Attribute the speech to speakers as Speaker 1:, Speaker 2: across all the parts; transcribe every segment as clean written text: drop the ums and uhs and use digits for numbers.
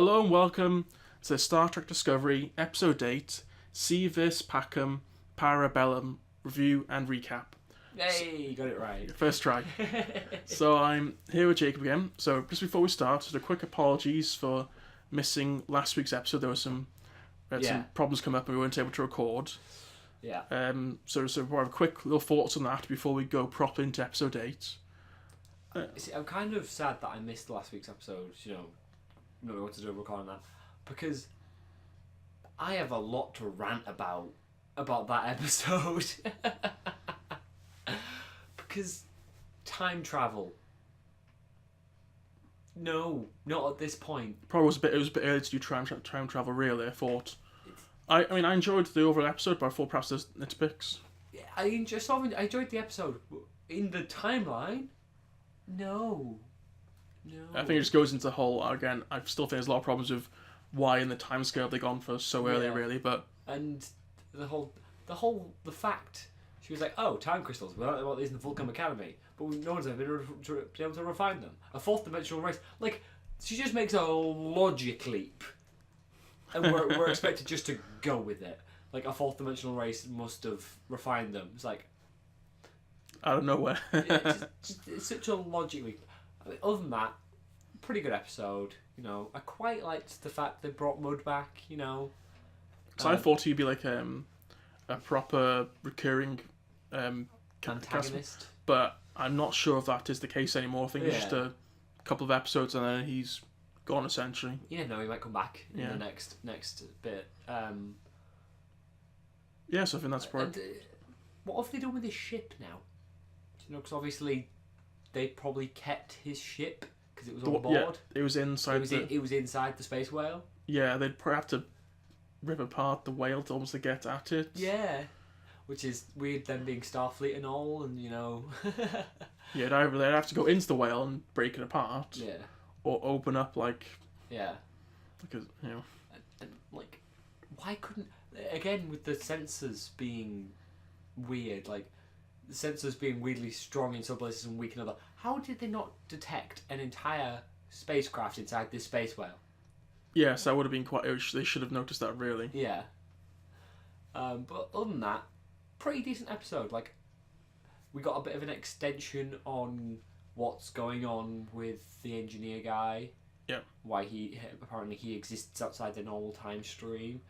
Speaker 1: Hello and welcome to Star Trek Discovery, Episode 8, Vis Pacem, Bellum, review and recap.
Speaker 2: Hey, you got it right.
Speaker 1: First try. So I'm here with Jacob again. So just before we start, just a quick apologies for missing last week's episode. There was some problems come up and we weren't able to record.
Speaker 2: Yeah.
Speaker 1: So we'll have a quick little thoughts on that before we go properly into Episode 8.
Speaker 2: See, I'm kind of sad that I missed last week's episode, not what to do recording that, because I have a lot to rant about that episode. Because time travel. No, not at this point.
Speaker 1: Probably it was a bit early to do time travel, really, I thought. I enjoyed the overall episode, but I thought perhaps there's nitpicks.
Speaker 2: Yeah, I enjoyed the episode. In the timeline, no.
Speaker 1: I think it just goes into the whole, again, I still think there's a lot of problems with why in the timescale they've gone for so early, really, but...
Speaker 2: And the fact, she was like, oh, time crystals, we don't know about these in the Vulcan Academy, but no one's ever been able to refine them. A fourth dimensional race. Like, she just makes a logic leap. And we're expected just to go with it. Like, a fourth dimensional race must have refined them. It's like...
Speaker 1: out of nowhere.
Speaker 2: it's such a logic leap. I mean, other than that, pretty good episode. I quite liked the fact they brought Mud back.
Speaker 1: So I thought he'd be like a proper recurring
Speaker 2: antagonist,
Speaker 1: but I'm not sure if that is the case anymore. I think it's just a couple of episodes and then he's gone essentially.
Speaker 2: Yeah, no, he might come back in the next bit.
Speaker 1: So I think that's probably.
Speaker 2: What have they done with his ship now? Because obviously they probably kept his ship because it was on board.
Speaker 1: Yeah, it was inside.
Speaker 2: It was inside the space whale.
Speaker 1: Yeah, they'd probably have to rip apart the whale to almost get at it.
Speaker 2: Yeah, which is weird. Them being Starfleet and all, and
Speaker 1: Yeah, they'd have to go into the whale and break it apart.
Speaker 2: Yeah.
Speaker 1: Or open up
Speaker 2: Yeah.
Speaker 1: Because
Speaker 2: And, why couldn't again with the sensors being weird the sensors being weirdly strong in some places and weak in other. How did they not detect an entire spacecraft inside this space whale?
Speaker 1: Yes, that would have been they should have noticed that, really.
Speaker 2: Yeah. But other than that, pretty decent episode. We got a bit of an extension on what's going on with the engineer guy.
Speaker 1: Yeah.
Speaker 2: Why he exists outside the normal time stream.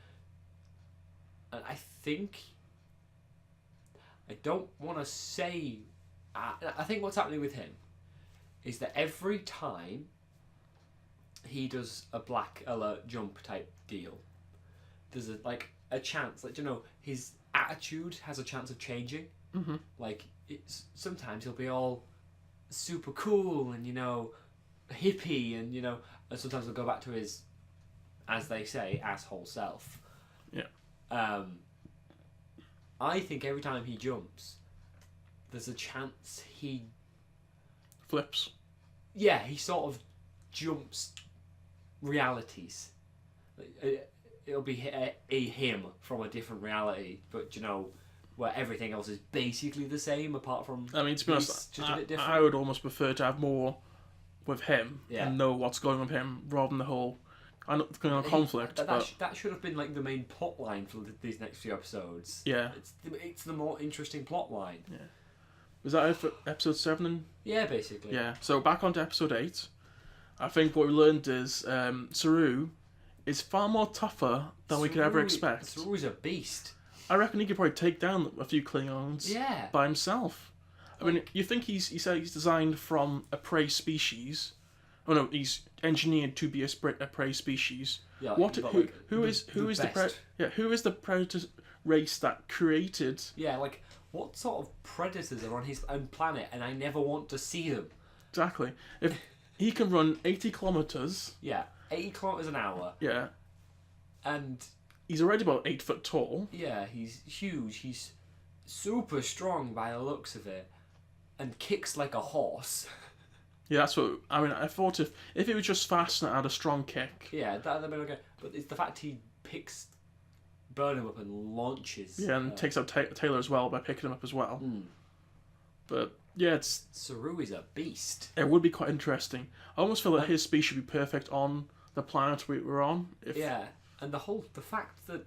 Speaker 2: And I think... I don't want to say... I think what's happening with him is that every time he does a black alert jump type deal, there's a chance, his attitude has a chance of changing.
Speaker 1: Mm-hmm.
Speaker 2: Sometimes he'll be all super cool and, hippie and, and sometimes he'll go back to his, as they say, asshole self.
Speaker 1: Yeah.
Speaker 2: I think every time he jumps, there's a chance he...
Speaker 1: flips.
Speaker 2: Yeah, he sort of jumps realities. It'll be a him from a different reality, but, where everything else is basically the same, apart from...
Speaker 1: I mean, to be honest,
Speaker 2: just a bit different.
Speaker 1: I would almost prefer to have more with him and know what's going on with him, rather than the whole... I know it's going on conflict, but...
Speaker 2: That should have been, the main plot line for these next few episodes.
Speaker 1: Yeah.
Speaker 2: It's the more interesting plot line.
Speaker 1: Yeah. Was that it for episode 7?
Speaker 2: Yeah, basically.
Speaker 1: Yeah. So, back on to episode 8. I think what we learned is Saru is far more tougher than we could ever expect.
Speaker 2: Saru's a beast.
Speaker 1: I reckon he could probably take down a few Klingons by himself. I mean, you think he said he's designed from a prey species... Oh no, he's engineered to be a prey species.
Speaker 2: Yeah,
Speaker 1: who is the predator race that created?
Speaker 2: Yeah, what sort of predators are on his own planet, and I never want to see them.
Speaker 1: Exactly. If he can run 80 kilometers.
Speaker 2: Yeah, 80 kilometers an hour.
Speaker 1: Yeah.
Speaker 2: And
Speaker 1: he's already about 8 foot tall.
Speaker 2: Yeah, he's huge. He's super strong by the looks of it, and kicks like a horse.
Speaker 1: Yeah, that's what I thought. If it was just fast and had a strong kick.
Speaker 2: Yeah, that'd be okay. But it's the fact he picks Burnham up and launches.
Speaker 1: Yeah, and takes out Taylor as well by picking him up as well.
Speaker 2: Mm.
Speaker 1: But yeah,
Speaker 2: Saru is a beast.
Speaker 1: It would be quite interesting. I almost feel that his speed should be perfect on the planet we were on.
Speaker 2: Yeah, and the fact that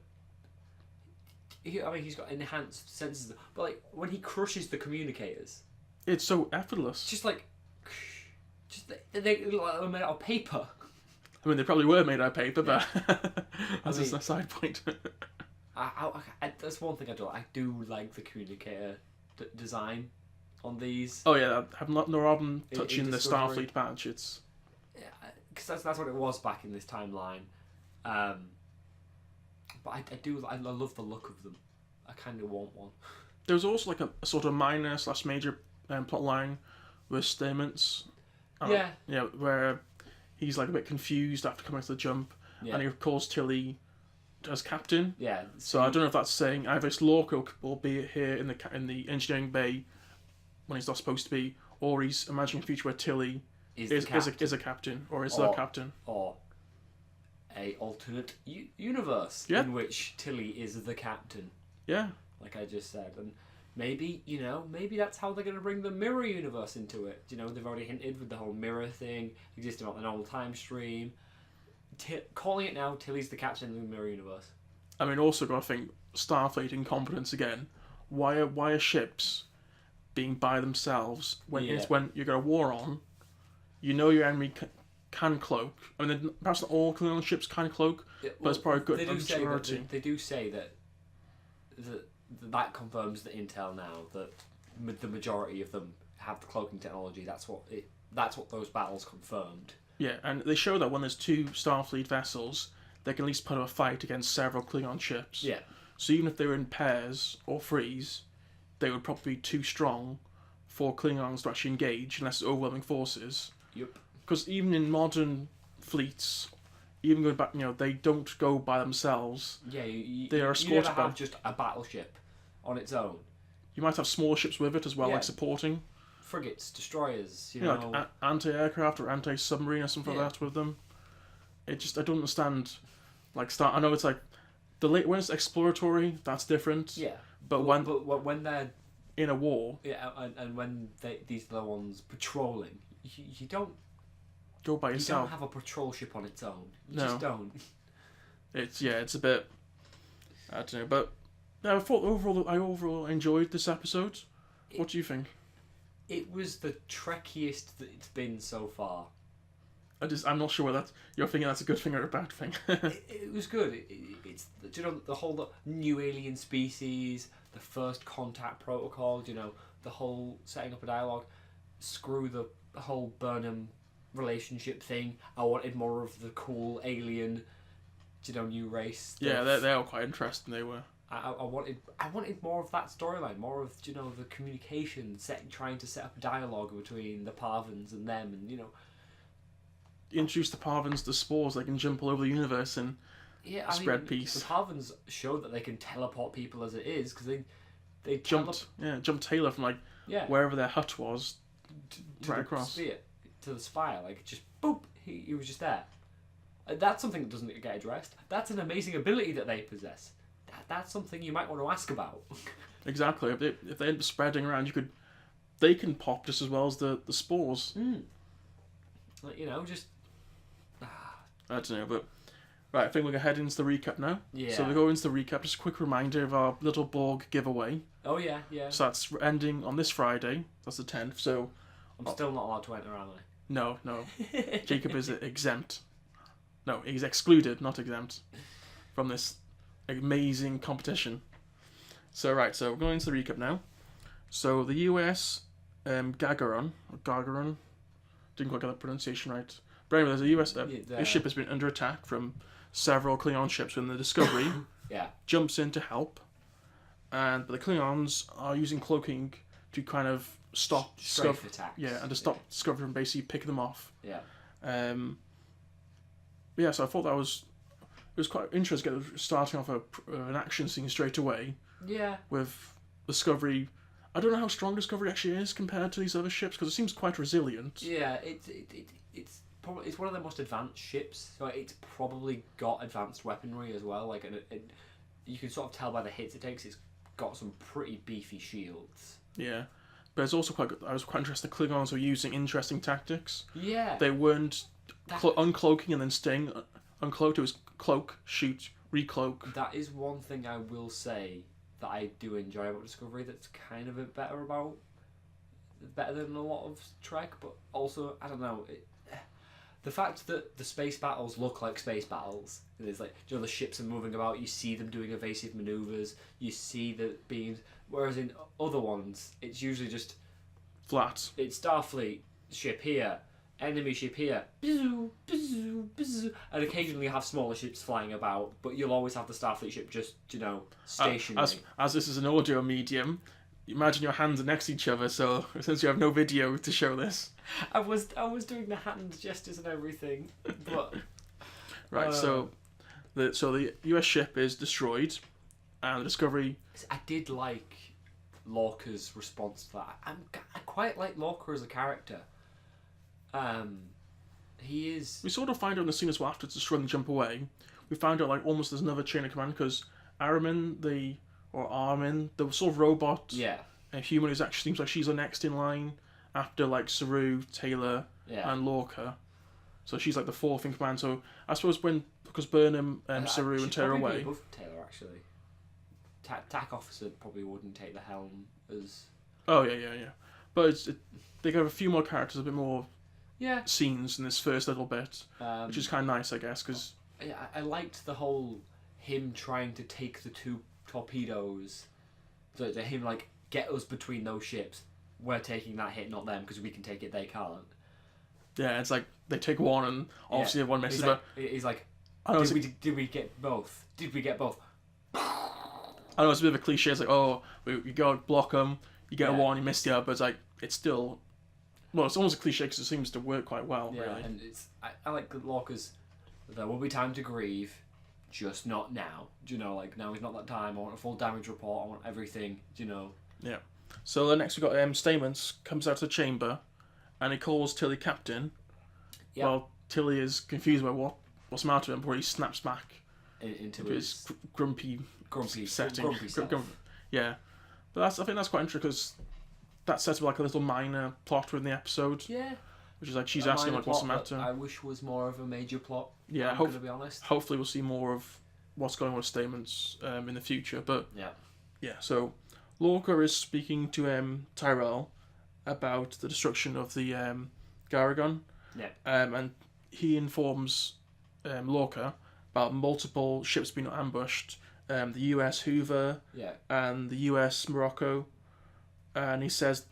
Speaker 2: he's got enhanced senses, but like when he crushes the communicators,
Speaker 1: it's so effortless.
Speaker 2: They were made out of paper.
Speaker 1: I mean, they probably were made out of paper, but that's a side point.
Speaker 2: That's one thing I do. I do like the communicator design on these.
Speaker 1: Oh yeah, I'm not no problem touching the Starfleet badge. It's
Speaker 2: because that's what it was back in this timeline. But I love the look of them. I kind of want one.
Speaker 1: There's also like a sort of minor / major plot line with Stamets. Yeah, where he's like a bit confused after coming to the jump, and he calls Tilly as captain.
Speaker 2: Yeah.
Speaker 1: So I don't know if that's saying either it's Lorca will be here in the engineering bay when he's not supposed to be, or he's imagining a future where Tilly is a captain, or is the captain,
Speaker 2: or a alternate universe in which Tilly is the captain.
Speaker 1: Yeah.
Speaker 2: Like I just said, and maybe that's how they're going to bring the mirror universe into it. They've already hinted with the whole mirror thing existing on an old time stream. Calling it now, Tilly's the captain of the mirror universe.
Speaker 1: I mean, also got to think Starfleet incompetence again. Why are ships being by themselves when you got a war on? Your enemy can cloak. I mean, perhaps not all Klingon ships can cloak, but it's probably good.
Speaker 2: They do say that confirms the intel now that the majority of them have the cloaking technology. That's what those battles confirmed.
Speaker 1: Yeah, and they show that when there's 2 Starfleet vessels, they can at least put up a fight against several Klingon ships.
Speaker 2: Yeah.
Speaker 1: So even if they were in pairs or threes, they would probably be too strong for Klingons to actually engage unless it's overwhelming forces.
Speaker 2: Yep.
Speaker 1: Because even in modern fleets, even going back, they don't go by themselves.
Speaker 2: Yeah,
Speaker 1: they are escorted
Speaker 2: never have just a battleship on its own.
Speaker 1: You might have small ships with it as well, like supporting.
Speaker 2: Frigates, destroyers,
Speaker 1: like anti-aircraft or anti-submarine or something like that with them. I don't understand. I know it's like when it's exploratory, that's different.
Speaker 2: Yeah.
Speaker 1: But
Speaker 2: when they're
Speaker 1: in a war,
Speaker 2: and when these are the ones patrolling, you don't
Speaker 1: go by yourself.
Speaker 2: You don't have a patrol ship on its own. You
Speaker 1: no.
Speaker 2: just don't.
Speaker 1: It's a bit. I don't know, but I thought I overall enjoyed this episode. What do you think?
Speaker 2: It was the trekkiest that it's been so far.
Speaker 1: I'm not sure whether you're thinking that's a good thing or a bad thing.
Speaker 2: It was good. It's the whole new alien species, the first contact protocol. The whole setting up a dialogue. Screw the whole Burnham relationship thing. I wanted more of the cool alien, new race stuff.
Speaker 1: Yeah, they are quite interesting. They were.
Speaker 2: I wanted more of that storyline, more of the communication, trying to set up a dialogue between the Parvans and them, and
Speaker 1: introduce the Parvans to spores. They can jump all over the universe and spread peace.
Speaker 2: The Parvans show that they can teleport people as it is, because they
Speaker 1: jumped Taylor from wherever their hut was right across
Speaker 2: to the spire, just boop, he was just there. That's something that doesn't get addressed. That's an amazing ability that they possess. That's something you might want to ask about.
Speaker 1: Exactly. If they end up spreading around, they can pop just as well as the spores.
Speaker 2: Just.
Speaker 1: I don't know, but right. I think we're gonna head into the recap now.
Speaker 2: Yeah.
Speaker 1: So we go into the recap. Just a quick reminder of our little Borg giveaway.
Speaker 2: Oh yeah.
Speaker 1: So that's ending on this Friday. That's the 10th. So.
Speaker 2: I'm still not allowed to enter, am I?
Speaker 1: No. Jacob is exempt. No, he's excluded, not exempt, from this amazing competition. So we're going into the recap now. So the US Gagarin, didn't quite get that pronunciation right. But anyway, there's a US this ship has been under attack from several Klingon ships when the Discovery jumps in to help, but the Klingons are using cloaking to kind of stop
Speaker 2: strafe attacks.
Speaker 1: Yeah, and to stop Discovery from basically picking them off.
Speaker 2: Yeah.
Speaker 1: So I thought it was quite interesting starting off an action scene straight away.
Speaker 2: Yeah.
Speaker 1: With Discovery, I don't know how strong Discovery actually is compared to these other ships because it seems quite resilient.
Speaker 2: Yeah, it's one of the most advanced ships. So it's probably got advanced weaponry as well. You can sort of tell by the hits it takes. It's got some pretty beefy shields.
Speaker 1: Yeah, But it's also quite good. I was quite interested. The Klingons were using interesting tactics.
Speaker 2: Yeah.
Speaker 1: They weren't uncloaking and then staying uncloaked. It was cloak, shoot, recloak.
Speaker 2: That is one thing I will say that I do enjoy about Discovery. That's kind of a bit better than a lot of Trek, but also I don't know. The fact that the space battles look like space battles, there's like, you know, the ships are moving about, you see them doing evasive maneuvers, you see the beams, whereas in other ones, it's usually just
Speaker 1: flat.
Speaker 2: It's Starfleet ship here, enemy ship here, and occasionally you have smaller ships flying about, but you'll always have the Starfleet ship just, you know, stationary.
Speaker 1: As this is an audio medium, imagine your hands are next to each other, so since you have no video to show this.
Speaker 2: I was doing the hand gestures and everything, but
Speaker 1: right. So the US ship is destroyed, and the Discovery.
Speaker 2: I did like Lorca's response to that. I quite like Lorca as a character. He is.
Speaker 1: We sort of find out in the scene as well after to destroy and jump away. We found out like almost there's another chain of command because Armin, the sort of robot.
Speaker 2: Yeah.
Speaker 1: A human who actually seems like she's the next in line after like Saru, Taylor, and Lorca. So she's like the fourth in command. So I suppose because Burnham, Saru, and Taylor away.
Speaker 2: Above Taylor actually. TAC officer probably wouldn't take the helm as.
Speaker 1: Oh yeah. But they have a few more characters, a bit more.
Speaker 2: Yeah.
Speaker 1: Scenes in this first little bit, which is kind of nice, I guess, because.
Speaker 2: I liked the whole him trying to take the two torpedoes. So to him like get us between those ships. We're taking that hit, not them, because we can take it, they can't.
Speaker 1: Yeah, it's like they take one and obviously everyone misses.
Speaker 2: He's like,
Speaker 1: I know,
Speaker 2: did we get both? Did we get both?
Speaker 1: I know it's a bit of a cliche. It's like, oh, you go block them, you get a one, you miss the other, but it's like it's still. Well, it's almost a cliche because it seems to work quite well, really.
Speaker 2: And I like Lorca's. There will be time to grieve, just not now. Do you know, like now is not that time. I want a full damage report. I want everything. Do you know?
Speaker 1: Yeah. So next we got Stamens comes out of the chamber, and he calls Tilly captain. Yep. Well, Tilly is confused by what's the matter with him, before he snaps back
Speaker 2: into
Speaker 1: his grumpy setting.
Speaker 2: Grumpy self.
Speaker 1: Yeah, but I think that's quite interesting because that sets up like a little minor plot within the episode.
Speaker 2: Yeah.
Speaker 1: Which is like she's asking like what's the matter.
Speaker 2: I wish was more of a major plot.
Speaker 1: Yeah,
Speaker 2: I'm gonna be honest.
Speaker 1: Hopefully we'll see more of what's going on with Stamens in the future. But yeah. So Lorca is speaking to Tyrell about the destruction of the Garagon.
Speaker 2: Yeah.
Speaker 1: And he informs Lorca about multiple ships being ambushed. The US Hoover.
Speaker 2: Yeah.
Speaker 1: And the US Morocco. And he says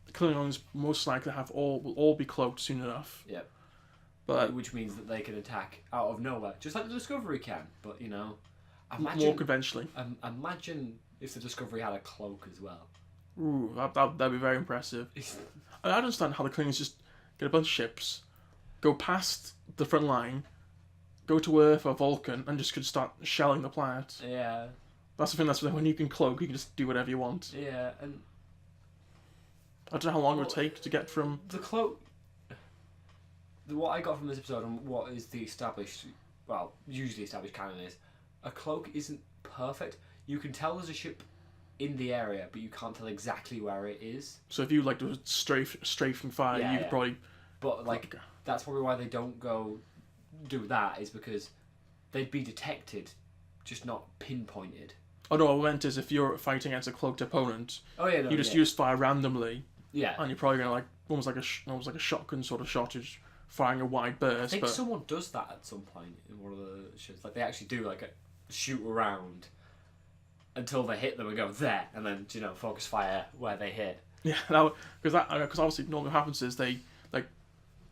Speaker 1: the Klingons most likely will all be cloaked soon enough.
Speaker 2: Yeah.
Speaker 1: But
Speaker 2: which means that they can attack out of nowhere, just like the Discovery can. But you know,
Speaker 1: more conventionally.
Speaker 2: Imagine if the Discovery had a cloak as well.
Speaker 1: Ooh, that'd be very impressive. I don't understand how the Klingons just get a bunch of ships, go past the front line, go to Earth or Vulcan, and just could start shelling the planet.
Speaker 2: Yeah.
Speaker 1: That's the thing. That's when you can cloak, you can just do whatever you want.
Speaker 2: Yeah, and
Speaker 1: I don't know how long it would take to get from
Speaker 2: the cloak. What I got from this episode and what is the usually established canon is, a cloak isn't perfect. You can tell there's a ship in the area, but you can't tell exactly where it is.
Speaker 1: So if you like do strafing fire, you could probably.
Speaker 2: But like that's probably why they don't go do that, is because they'd be detected, just not pinpointed.
Speaker 1: Oh no, what I meant is if you're fighting against a cloaked opponent, you just fire randomly.
Speaker 2: Yeah.
Speaker 1: And you're probably gonna like almost like a shotgun sort of shottage, firing a wide burst.
Speaker 2: I think someone does that at some point in one of the shows. Like they actually do like a shoot around until they hit them and go there, and then focus fire where they hit.
Speaker 1: Yeah, because obviously normally what happens is they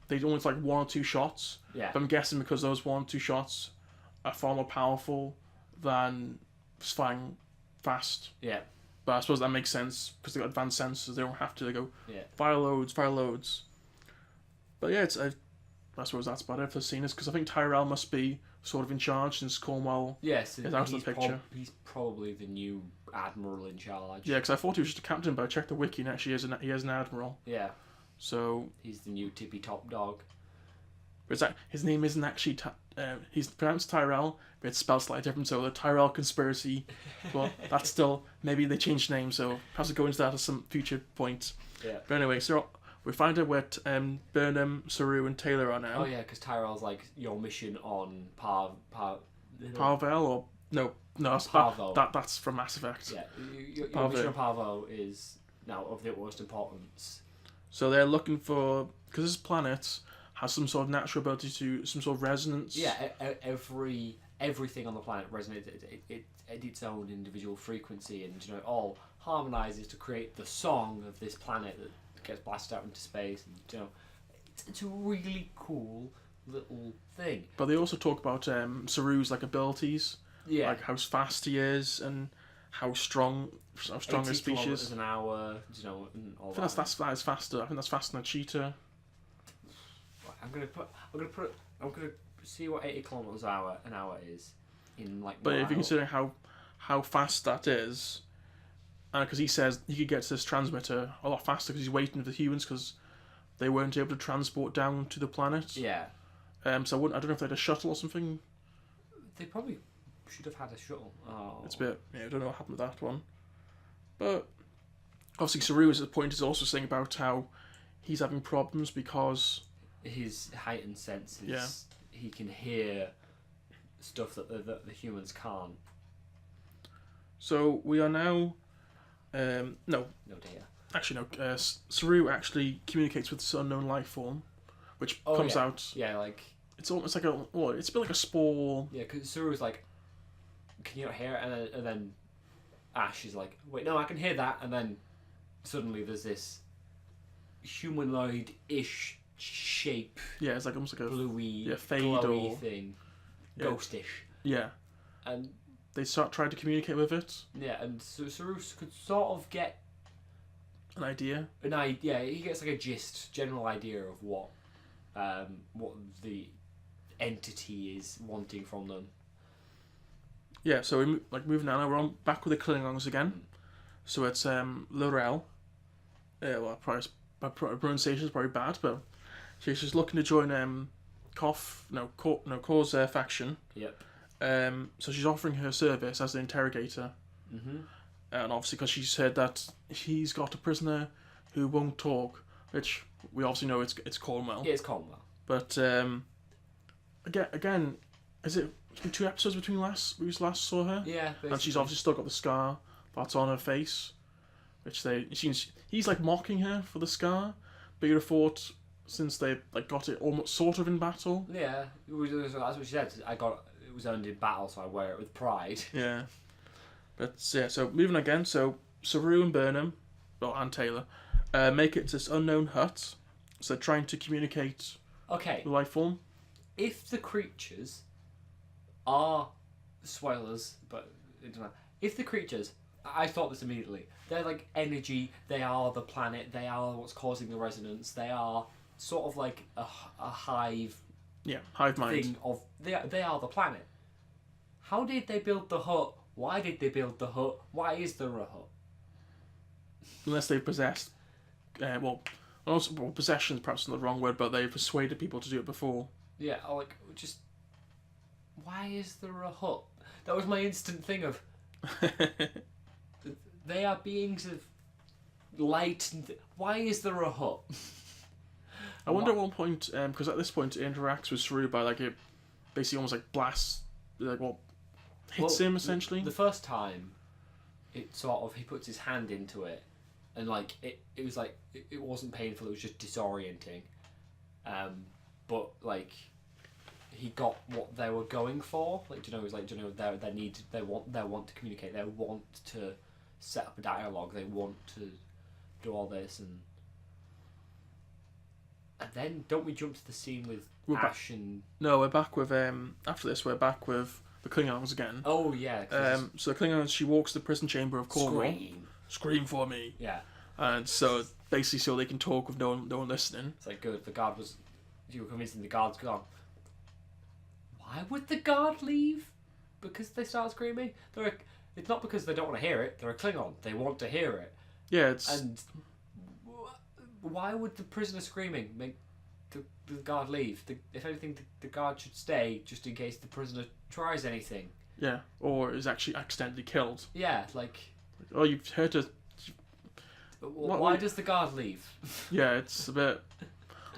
Speaker 1: only like one or two shots.
Speaker 2: Yeah.
Speaker 1: But I'm guessing because those 1 or 2 shots are far more powerful than just firing fast.
Speaker 2: Yeah.
Speaker 1: But I suppose that makes sense because they got advanced sensors. They don't have to. They go fire loads. But yeah, I suppose that's about it for the scene. Because I think Tyrell must be sort of in charge since Cornwell is out of the picture.
Speaker 2: He's probably the new admiral in charge.
Speaker 1: Yeah, because I thought he was just a captain, but I checked the wiki and actually he is an admiral.
Speaker 2: Yeah.
Speaker 1: So
Speaker 2: he's the new tippy top dog.
Speaker 1: But his name isn't actually. He's pronounced Tyrell, but it's spelled slightly different. So the Tyrell conspiracy. Well, that's still maybe they changed name. So perhaps we'll go into that at some future point.
Speaker 2: Yeah.
Speaker 1: But anyway, so we find out where Burnham, Saru, and Taylor are now.
Speaker 2: Oh yeah, because Tyrell's like your mission on
Speaker 1: Parvel or no, that's
Speaker 2: Parvo.
Speaker 1: That's from Mass Effect.
Speaker 2: Yeah, your mission on Parvo is now of the utmost importance.
Speaker 1: So they're looking for, because this planet has some sort of natural ability to some sort of resonance.
Speaker 2: Yeah, everything on the planet resonates at its own individual frequency, and it all harmonizes to create the song of this planet that gets blasted out into space. And it's a really cool little thing.
Speaker 1: But they also talk about Saru's like abilities, like how fast he is and how strong his species
Speaker 2: is an hour. And all
Speaker 1: that is faster. I think that's faster than a cheetah.
Speaker 2: I'm gonna see what 80 kilometers an hour is in like.
Speaker 1: But if you consider how fast that is, because he says he could get to this transmitter a lot faster because he's waiting for the humans because they weren't able to transport down to the planet.
Speaker 2: Yeah.
Speaker 1: So I don't know if they had a shuttle or something.
Speaker 2: They probably should have had a shuttle. Oh.
Speaker 1: It's a bit. I don't know what happened with that one. But obviously, Saru at the point is also saying about how he's having problems because
Speaker 2: his heightened senses.
Speaker 1: Yeah.
Speaker 2: He can hear stuff that the humans can't.
Speaker 1: So we are now. No.
Speaker 2: No dear.
Speaker 1: Actually, no. Saru actually communicates with this unknown life form, which comes out.
Speaker 2: Yeah, like
Speaker 1: it's almost like it's a bit like a spore.
Speaker 2: Yeah, because Saru's like, "Can you not hear it?" And then Ash is like, "Wait, no, I can hear that." And then suddenly there's this humanoid-ish shape.
Speaker 1: Yeah, it's like almost like a
Speaker 2: bluey,
Speaker 1: fade
Speaker 2: glowy
Speaker 1: or
Speaker 2: thing, ghostish.
Speaker 1: Yeah.
Speaker 2: And
Speaker 1: they start trying to communicate with it.
Speaker 2: Yeah, and Saru could sort of get
Speaker 1: an idea.
Speaker 2: He gets like a general idea of what the entity is wanting from them.
Speaker 1: Yeah, so we're moving on. We're back with the Klingons again. So it's Lorel. Well, my pronunciation is probably bad, but she's looking to join Kor's faction.
Speaker 2: Yep.
Speaker 1: So she's offering her service as an interrogator.
Speaker 2: Mm-hmm.
Speaker 1: And obviously because she's heard that he's got a prisoner who won't talk, which we obviously know it's Cornwell.
Speaker 2: Yeah, it's Cornwell.
Speaker 1: But again, is it 2 episodes between we last saw her?
Speaker 2: Yeah, basically.
Speaker 1: And she's obviously still got the scar that's on her face, which he's like mocking her for the scar, but you'd have thought since they like got it almost sort of in battle.
Speaker 2: Yeah, that's what she said. It was earned in battle, so I wear it with pride.
Speaker 1: Yeah. But yeah, so moving again, so Saru and Burnham, and Taylor, make it to this unknown hut. So they're trying to communicate
Speaker 2: with
Speaker 1: life form.
Speaker 2: If the creatures are spoilers, but it doesn't matter. If the creatures, I thought this immediately, they're like energy, they are the planet, they are what's causing the resonance, they are sort of like a hive.
Speaker 1: Yeah, hive mind.
Speaker 2: Thing of they are the planet. How did they build the hut? Why did they build the hut? Why is there a hut?
Speaker 1: Unless they possessed, possession is perhaps not the wrong word, but they persuaded people to do it before.
Speaker 2: Yeah, why is there a hut? That was my instant thing of. They are beings of light. Why is there a hut?
Speaker 1: I wonder at one point, because at this point it interacts with Saru by like it basically almost like blasts, hits him essentially.
Speaker 2: The first time, it sort of he puts his hand into it, and like it was like it wasn't painful. It was just disorienting, but like he got what they were going for. Like it was like their need. They want to communicate. They want to set up a dialogue. They want to do all this and then don't we jump to the scene with Ash and...
Speaker 1: No, we're back with after this we're back with the Klingons again.
Speaker 2: Oh yeah.
Speaker 1: So the Klingons, she walks to the prison chamber of Cornwall. Scream for me.
Speaker 2: Yeah.
Speaker 1: And so basically so they can talk with no one listening.
Speaker 2: It's like good. You were convincing the guard's gone. Why would the guard leave? Because they start screaming? It's not because they don't want to hear it. They're a Klingon. They want to hear it.
Speaker 1: Yeah, it's...
Speaker 2: And why would the prisoner screaming make the guard leave? If anything, the guard should stay just in case the prisoner tries anything.
Speaker 1: Yeah, or is actually accidentally killed.
Speaker 2: Yeah, like...
Speaker 1: Oh, you've heard to...
Speaker 2: Why does the guard leave?
Speaker 1: Yeah, it's a bit...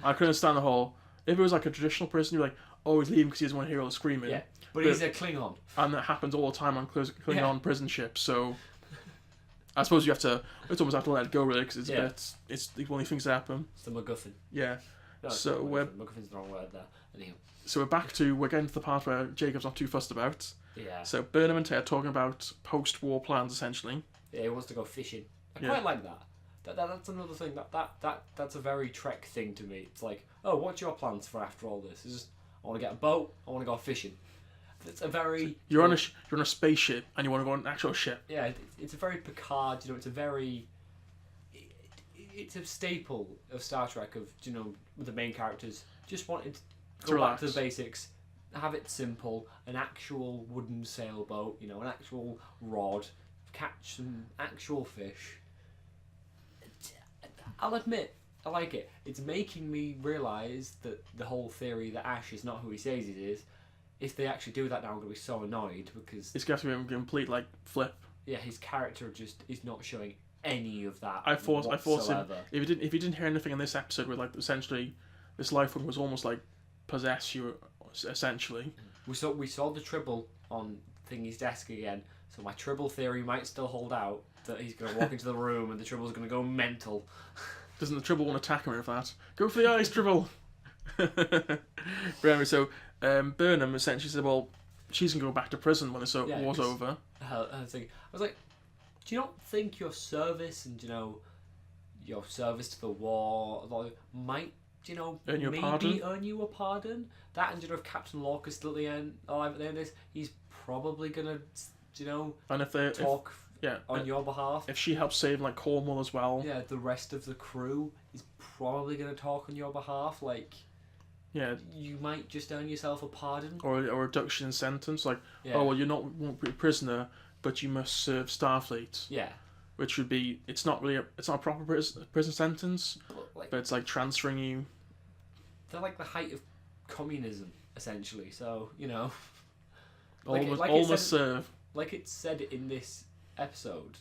Speaker 1: I can understand the whole... If it was like a traditional prison, you're like, oh, he's leaving because he doesn't want to hear all the screaming.
Speaker 2: Yeah, but he's a Klingon.
Speaker 1: And that happens all the time on Klingon prison ships, so... I suppose you have to... It's almost have to let it go, really, because it's a bit... It's the only things that happen.
Speaker 2: It's the MacGuffin.
Speaker 1: Yeah.
Speaker 2: No,
Speaker 1: so
Speaker 2: MacGuffin's the wrong word there. Anyhow.
Speaker 1: So we're getting to the part where Jacob's not too fussed about.
Speaker 2: Yeah.
Speaker 1: So Burnham and Tay are talking about post-war plans, essentially.
Speaker 2: Yeah, he wants to go fishing. I quite like that. That's another thing. That's a very Trek thing to me. It's like, oh, what's your plans for after all this? It's just, I want to get a boat. I want to go fishing. It's a very... So
Speaker 1: you're on a spaceship and you want to go on an actual ship.
Speaker 2: Yeah, it's a very Picard. You know, it's a very... It's a staple of Star Trek of, you know, the main characters just wanting to go back to the basics, have it simple, an actual wooden sailboat, you know, an actual rod, catch some actual fish. I'll admit, I like it. It's making me realise that the whole theory that Ash is not who he says he is, if they actually do that now, I'm going to be so annoyed because...
Speaker 1: It's going to be a complete, like, flip.
Speaker 2: Yeah, his character just is not showing any of that.
Speaker 1: I thought if you didn't hear anything in this episode where, like, essentially this life form was almost like possess you, essentially.
Speaker 2: We saw the Tribble on Thingy's desk again, so my Tribble theory might still hold out that he's going to walk into the room and the Tribble's going to go mental.
Speaker 1: Doesn't the Tribble want to attack him with that? Go for the eyes, Tribble. Anyway, so Burnham essentially said, well, she's going to go back to prison when this war's over.
Speaker 2: I was like, do you not think your service and, you know, your service to the war might, you know, earn you a pardon? That and, you know, if Captain Lorca's still alive at the end of this, he's probably going to, you know,
Speaker 1: and if they
Speaker 2: talk on your behalf.
Speaker 1: If she helps save, like, Cornwall as well.
Speaker 2: Yeah, the rest of the crew is probably going to talk on your behalf, like...
Speaker 1: Yeah,
Speaker 2: you might just earn yourself a pardon,
Speaker 1: or a reduction in sentence. Like, oh well, won't be a prisoner, but you must serve Starfleet.
Speaker 2: Yeah,
Speaker 1: which would be it's not a proper prison sentence, but it's like transferring you.
Speaker 2: They're like the height of communism, essentially. So you know,
Speaker 1: almost serve.
Speaker 2: Like it said in this episode,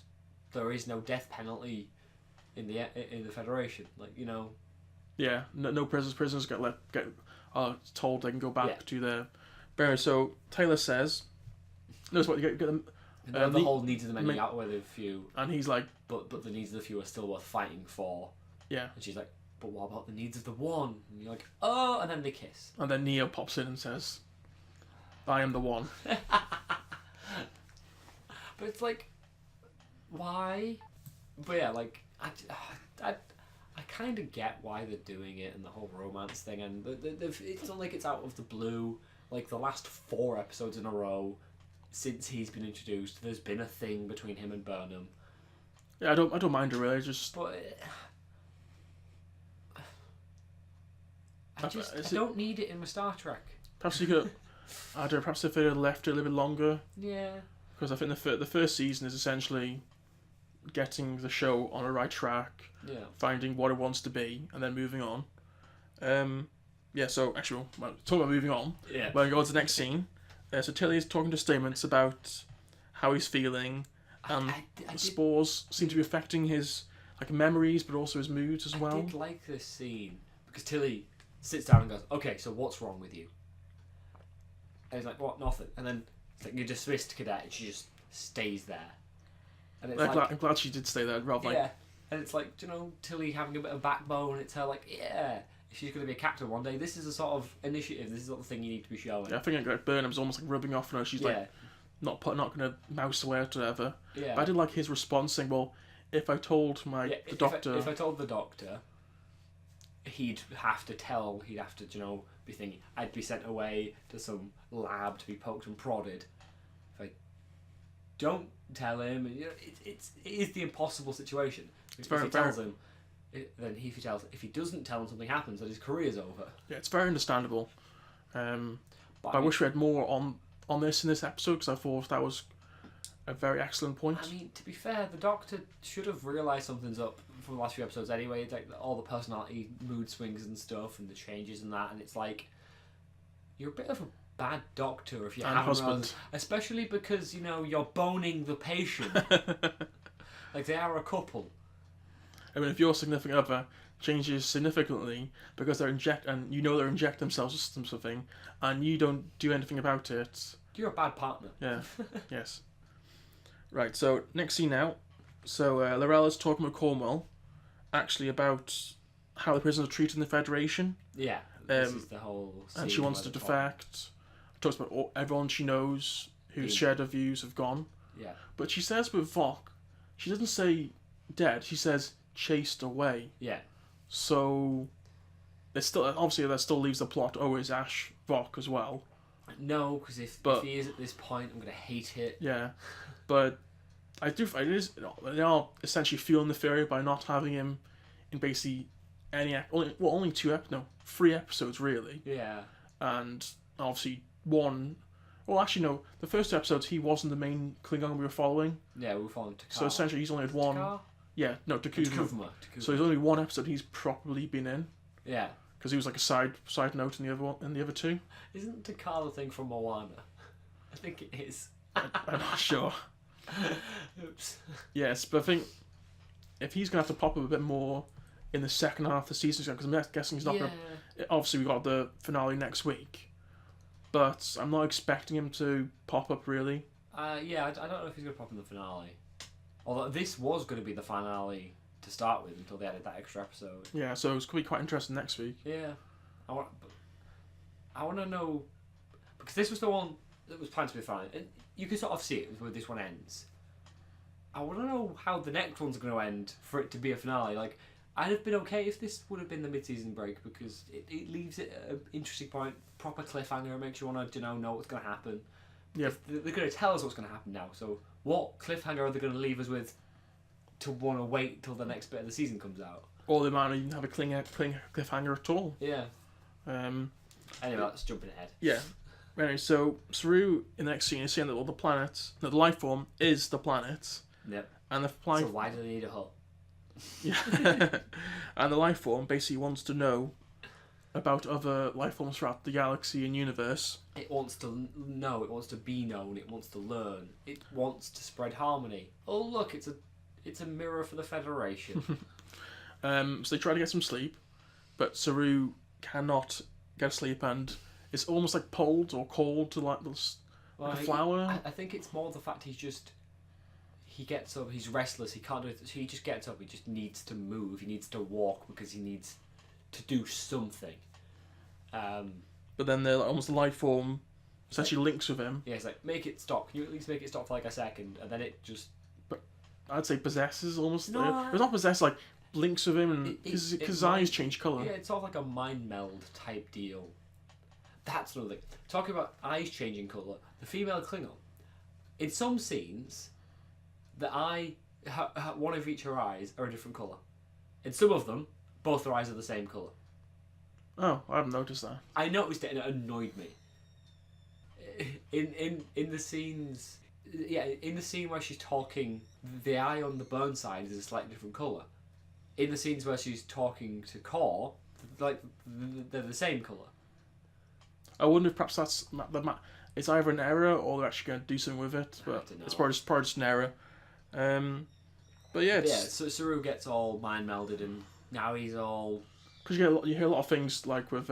Speaker 2: there is no death penalty in the Federation. Like you know.
Speaker 1: Yeah, no prisoners get told they can go back to their burial. So Taylor says, "Notice what you get them."
Speaker 2: The whole needs of the many outweigh the few,
Speaker 1: and he's like,
Speaker 2: "But the needs of the few are still worth fighting for."
Speaker 1: Yeah,
Speaker 2: and she's like, "But what about the needs of the one?" And you're like, "Oh," and then they kiss.
Speaker 1: And then Neo pops in and says, "I am the one."
Speaker 2: But it's like, why? But yeah, like I kind of get why they're doing it and the whole romance thing, and it's not like it's out of the blue. Like the last 4 episodes in a row since he's been introduced, there's been a thing between him and Burnham.
Speaker 1: Yeah, I don't mind it really.
Speaker 2: I don't need it in my Star Trek.
Speaker 1: Perhaps you could. I don't know. Perhaps if they had left it a little bit longer.
Speaker 2: Yeah. Because
Speaker 1: I think the first season is essentially getting the show on a right track, finding what it wants to be, and then moving on. So actually, talking about moving on, we're going to go to the next scene. So Tilly is talking to Stamets about how he's feeling, and the spores seem to be affecting his memories, but also his moods as well.
Speaker 2: I did like this scene, because Tilly sits down and goes, "Okay, so what's wrong with you?" And he's like, "What? Nothing." And then it's like, "You're dismissed, cadet," and she just stays there. And it's
Speaker 1: I'm glad she did stay there, rather
Speaker 2: and it's like, you know, Tilly having a bit of backbone. It's her like, if she's going to be a captain one day, this is a sort of initiative. This is the sort of thing you need to be showing.
Speaker 1: Yeah, I think like Burnham's almost like rubbing off on her. She's like not going to mouse away or whatever. Yeah. But I did like his response saying, "Well, if I told the doctor,
Speaker 2: if I told the doctor, he'd have to, you know, be thinking I'd be sent away to some lab to be poked and prodded. If I don't tell him, and, you know, it is the impossible situation. If he tells him, then if he doesn't tell him, something happens, then his career's over.
Speaker 1: Yeah, it's very understandable. But I wish we had more on this in this episode, because I thought that was a very excellent point.
Speaker 2: I mean, to be fair, the Doctor should have realised something's up from the last few episodes anyway. Like all the personality, mood swings and stuff, and the changes and that. And it's like, you're a bit of a bad doctor if you
Speaker 1: and
Speaker 2: haven't
Speaker 1: husband,
Speaker 2: realised, especially because you're boning the patient. Like they are a couple.
Speaker 1: I mean, if your significant other changes significantly because they're they're injecting themselves with something, and you don't do anything about it,
Speaker 2: you're a bad partner.
Speaker 1: Yeah. Yes. Right. So next scene now. So Lorella's talking with Cornwell, actually about how the prisoners are treated in the Federation.
Speaker 2: Yeah. This is the whole.
Speaker 1: And she wants to defect. Talks about everyone she knows whose shared her views have gone.
Speaker 2: Yeah.
Speaker 1: But she says with Vok, she doesn't say dead. She says chased away.
Speaker 2: Yeah.
Speaker 1: So, there's still obviously that still leaves the plot. Oh, is Ash Vok as well?
Speaker 2: No, because if he is at this point, I'm gonna hate it.
Speaker 1: Yeah, but I do. It is. They are essentially fueling the theory by not having him in basically only 3 episodes really.
Speaker 2: Yeah.
Speaker 1: And obviously one. Well, actually no. The first 2 episodes he wasn't the main Klingon we were following.
Speaker 2: Yeah, we were following Takar.
Speaker 1: So essentially he's only had one.
Speaker 2: Takar?
Speaker 1: Yeah, no, Takuma. So there's only 1 episode he's probably been in.
Speaker 2: Yeah.
Speaker 1: Because he was like a side note in the other one, in the other 2.
Speaker 2: Isn't Takar the thing from Moana? I think it is.
Speaker 1: I'm not sure.
Speaker 2: Oops.
Speaker 1: Yes, but I think if he's gonna have to pop up a bit more in the second half of the season, because I'm guessing he's not gonna. Obviously, we got the finale next week, but I'm not expecting him to pop up really.
Speaker 2: Yeah, I don't know if he's gonna pop in the finale. Although this was going to be the finale to start with until they added that extra episode.
Speaker 1: Yeah, so it's going to be quite interesting next week.
Speaker 2: Yeah. I want to know... Because this was the one that was planned to be the finale. And you can sort of see it where this one ends. I want to know how the next one's going to end for it to be a finale. Like, I'd have been okay if this would have been the mid-season break because it leaves it at an interesting point. Proper cliffhanger. It makes you want to know what's going to happen.
Speaker 1: Yeah.
Speaker 2: They're going to tell us what's going to happen now, so what cliffhanger are they going to leave us with to want to wait till the next bit of the season comes out?
Speaker 1: Or they might not even have a cliffhanger at all.
Speaker 2: Yeah. Anyway, let's jump ahead.
Speaker 1: Yeah. Anyway, so Saru in the next scene is saying that all the planets, the life form is the planet.
Speaker 2: Yep.
Speaker 1: And the
Speaker 2: so why do they need a hut?
Speaker 1: Yeah. And the life form basically wants to know about other life forms throughout the galaxy and universe.
Speaker 2: It wants to know, it wants to be known, it wants to learn, it wants to spread harmony. Oh look, it's a mirror for the Federation.
Speaker 1: So they try to get some sleep, but Saru cannot get sleep and it's almost like pulled or called to like a flower.
Speaker 2: I think it's more the fact he gets up, he's restless, he can't do it, so he just gets up, he just needs to move, he needs to walk because he needs to do something.
Speaker 1: But then almost the life form essentially links with him.
Speaker 2: Yeah, it's like, make it stop. Can you at least make it stop for like a second? And then it just...
Speaker 1: But I'd say possesses almost.
Speaker 2: No.
Speaker 1: It's not possessed, like links with him and his eyes change colour.
Speaker 2: Yeah, it's sort of like a mind meld type deal. That's another thing. Talking about eyes changing colour, the female Klingon, in some scenes, one of each her eyes are a different colour. In some of them, both their eyes are the same colour.
Speaker 1: Oh, I haven't noticed that.
Speaker 2: I noticed it and it annoyed me. In the scenes, in the scene where she's talking, the eye on the burn side is a slightly different colour. In the scenes where she's talking to Core, like they're the same colour.
Speaker 1: I wonder if perhaps it's either an error or they're actually going to do something with it, but it's probably just an error. But yeah,
Speaker 2: so Saru gets all mind melded and now he's all...
Speaker 1: Because you hear a lot of things like with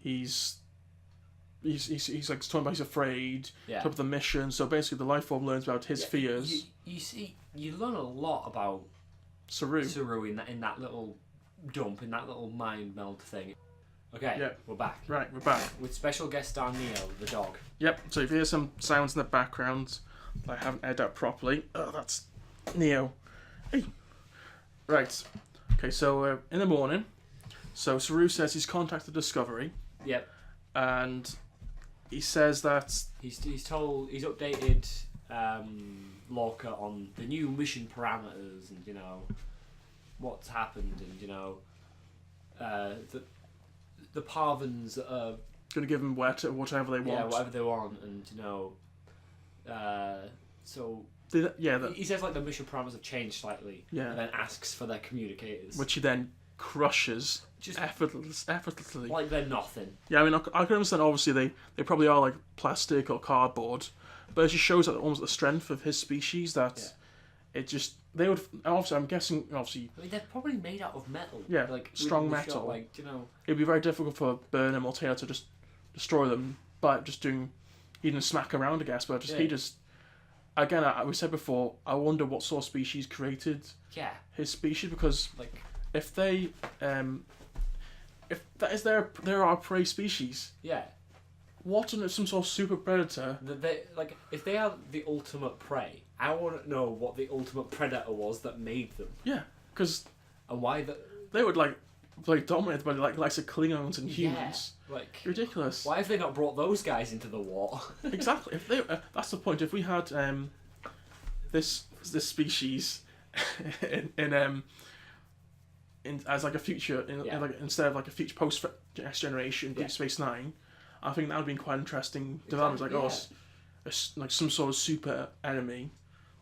Speaker 1: he's like talking about he's afraid, talking about the mission. So basically, the life form learns about his fears.
Speaker 2: You learn a lot about
Speaker 1: Saru
Speaker 2: in that little dump, in that little mind meld thing. Okay, we're back.
Speaker 1: Right, we're back
Speaker 2: with special guest star Neo, the dog.
Speaker 1: Yep. So if you hear some sounds in the background that I haven't edited out properly, that's Neo. Hey. Right. Okay. So in the morning. So Saru says he's contacted Discovery.
Speaker 2: Yep.
Speaker 1: And he says that
Speaker 2: he's updated Lorca on the new mission parameters and what's happened and the Parvans are
Speaker 1: going to give them whatever they want.
Speaker 2: Yeah, whatever they want, and So
Speaker 1: yeah,
Speaker 2: he says like the mission parameters have changed slightly.
Speaker 1: Yeah.
Speaker 2: And then asks for their communicators,
Speaker 1: which he then crushes
Speaker 2: just
Speaker 1: effortlessly.
Speaker 2: like they're nothing.
Speaker 1: Yeah, I mean, I can understand. Obviously, they probably are like plastic or cardboard, but it just shows that almost the strength of his species. That it just they would. Obviously, I'm guessing. Obviously,
Speaker 2: I mean, they're probably made out of metal.
Speaker 1: Yeah,
Speaker 2: like
Speaker 1: strong
Speaker 2: really
Speaker 1: metal.
Speaker 2: Shot, like, you know,
Speaker 1: it'd be very difficult for Burnham or Taylor to just destroy them by just doing. He didn't smack around, I guess, but he just. Again, we said before. I wonder what sort of species created. His species, because
Speaker 2: like
Speaker 1: if they if that is their our prey species.
Speaker 2: Yeah.
Speaker 1: What on some sort of super predator?
Speaker 2: Like if they are the ultimate prey, I want to know what the ultimate predator was that made them.
Speaker 1: Yeah, because
Speaker 2: and why
Speaker 1: they would like dominated by like likes of Klingons and humans.
Speaker 2: Yeah, like
Speaker 1: ridiculous.
Speaker 2: Why have they not brought those guys into the war?
Speaker 1: Exactly. If they that's the point. If we had this species in as like a future like instead of like a future post Next Generation Deep Space Nine, I think that would have been quite interesting development. Like some sort of super enemy,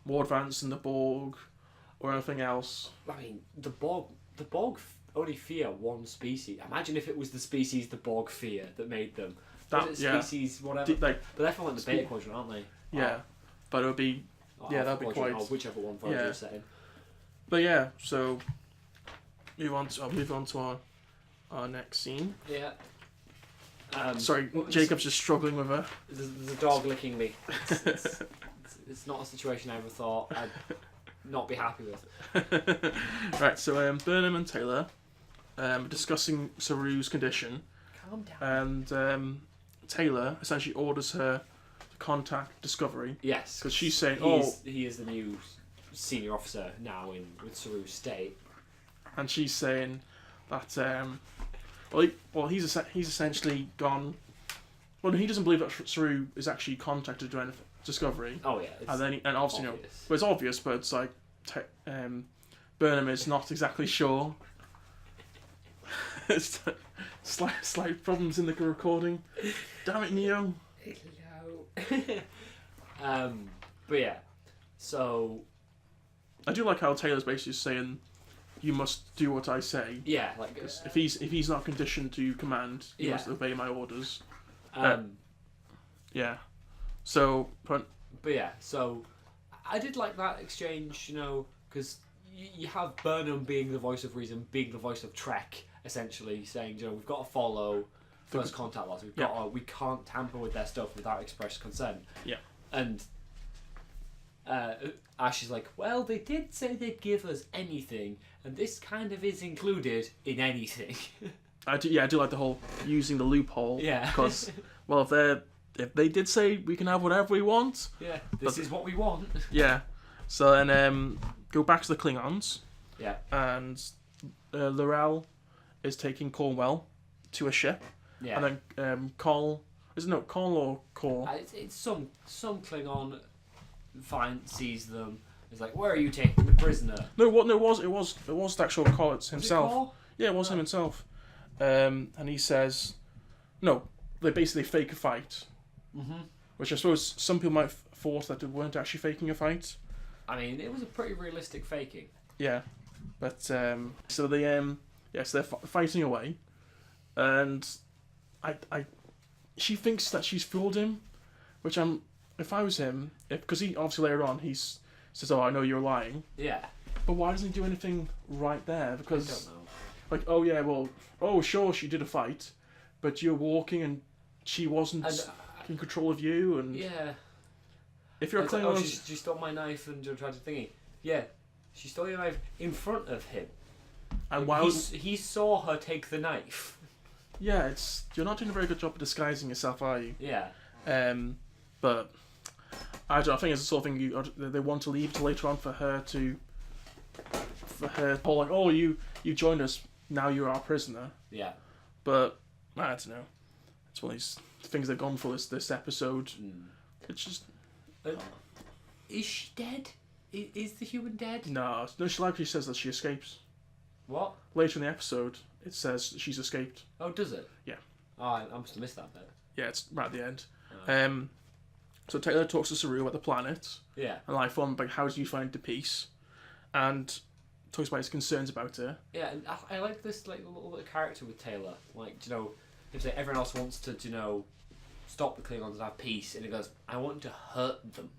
Speaker 1: more advanced than the Borg or anything else.
Speaker 2: I mean, the Borg only fear one species. Imagine if it was the species the Borg fear that made them. Species whatever. But they're from like the Beta Quadrant, aren't they?
Speaker 1: Yeah, but it would be that'd be quite.
Speaker 2: Or whichever one Voyager set in.
Speaker 1: But yeah, so I'll move on to our next scene.
Speaker 2: Yeah.
Speaker 1: Sorry, Jacob's just struggling with her.
Speaker 2: There's a dog licking me. It's not a situation I ever thought I'd not be happy with.
Speaker 1: Right, so Burnham and Taylor discussing Saru's condition.
Speaker 2: Calm down.
Speaker 1: And Taylor essentially orders her to contact Discovery.
Speaker 2: Yes.
Speaker 1: Because she's saying,
Speaker 2: he is the new senior officer now with Saru's state. And
Speaker 1: she's saying that he's essentially gone. Well, he doesn't believe that Saru is actually contacted to Discovery.
Speaker 2: Oh yeah.
Speaker 1: And obviously but it's obvious, but it's like Burnham is not exactly sure. It's slight problems in the recording. Damn it, Neo.
Speaker 2: Hello. But yeah, so
Speaker 1: I do like how Taylor's basically saying, "You must do what I say."
Speaker 2: Yeah, like
Speaker 1: if he's not conditioned to command, he must obey my orders. Yeah. So, but
Speaker 2: yeah, so I did like that exchange, you know, because you have Burnham being the voice of reason, being the voice of Trek, essentially saying, you know, we've got to follow first contact laws. We can't tamper with their stuff without express consent. Yeah. And Ash is like, well, they did say they'd give us anything, and this kind of is included in anything.
Speaker 1: I do like the whole using the loophole.
Speaker 2: Yeah.
Speaker 1: Because, well, if they did say we can have whatever we want.
Speaker 2: Yeah. This is what we want.
Speaker 1: Yeah. So then go back to the Klingons.
Speaker 2: Yeah.
Speaker 1: And L'Rell is taking Cornwell to a ship.
Speaker 2: Yeah.
Speaker 1: And then Col or Cor?
Speaker 2: It's some Klingon sees them. It's like, where are you taking the prisoner?
Speaker 1: No, it was the actual Col himself.
Speaker 2: Cor?
Speaker 1: Yeah, it was him himself. And he says, no, they basically fake a fight.
Speaker 2: Mm-hmm.
Speaker 1: Which I suppose some people might have thought that they weren't actually faking a fight.
Speaker 2: I mean, it was a pretty realistic faking.
Speaker 1: Yeah, but so they so they're fighting away, and she thinks that she's fooled him, which if I was him, because he obviously later on he says, "Oh, I know you're lying."
Speaker 2: Yeah.
Speaker 1: But why doesn't he do anything right there? Because
Speaker 2: I don't know.
Speaker 1: Like, oh yeah, well, oh sure, she did a fight, but you're walking and she wasn't in control of you, and
Speaker 2: yeah.
Speaker 1: If you're a Klingon,
Speaker 2: like, she stole my knife and tried to thingy. Yeah, she stole your knife in front of him.
Speaker 1: And
Speaker 2: he saw her take the knife.
Speaker 1: Yeah, you're not doing a very good job of disguising yourself, are you?
Speaker 2: Yeah.
Speaker 1: But I think it's the sort of thing they want to leave till later on for her like, oh, you joined us, now you're our prisoner.
Speaker 2: Yeah.
Speaker 1: But I don't know. It's one of these things they've gone for this episode.
Speaker 2: Mm.
Speaker 1: It's just.
Speaker 2: Is she dead? Is the human dead?
Speaker 1: No, she likely says that she escapes.
Speaker 2: What?
Speaker 1: Later in the episode, it says that she's escaped.
Speaker 2: Oh, does it?
Speaker 1: Yeah.
Speaker 2: Oh, I must have missed that bit.
Speaker 1: Yeah, it's right at the end.
Speaker 2: Oh.
Speaker 1: So Taylor talks to Saru about the planet.
Speaker 2: Yeah.
Speaker 1: And life form, like, how do you find the peace? And talks about his concerns about it.
Speaker 2: Yeah, and I like this like little bit of character with Taylor. Like, you know, if everyone else wants to, you know, stop the Klingons and have peace, and he goes, I want to hurt them.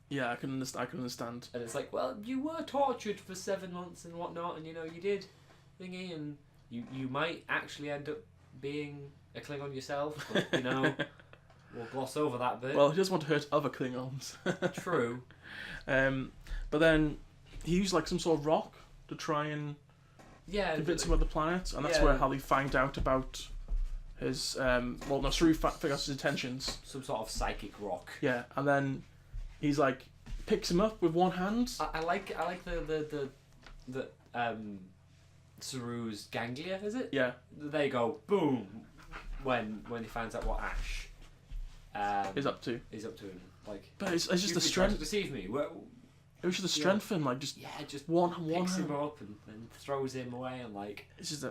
Speaker 1: Yeah, I can understand.
Speaker 2: And it's like, well, you were tortured for 7 months and whatnot, and you know, you did thingy, and you might actually end up being a Klingon yourself, but you know, we'll gloss over that bit.
Speaker 1: Well, he doesn't want to hurt other Klingons.
Speaker 2: True.
Speaker 1: But then he used like some sort of rock to try and convince him of the planet, and that's how they find out about his Saru figures out his intentions.
Speaker 2: Some sort of psychic rock.
Speaker 1: Yeah, and then he's like picks him up with one hand.
Speaker 2: I like the Saru's ganglia, is it?
Speaker 1: Yeah.
Speaker 2: They go boom when he finds out what Ash
Speaker 1: is up to.
Speaker 2: Him. Like,
Speaker 1: but it's just the strength.
Speaker 2: To deceive me.
Speaker 1: It was just the strength in like just one
Speaker 2: picks
Speaker 1: hand.
Speaker 2: him up and throws him away, and like
Speaker 1: it's just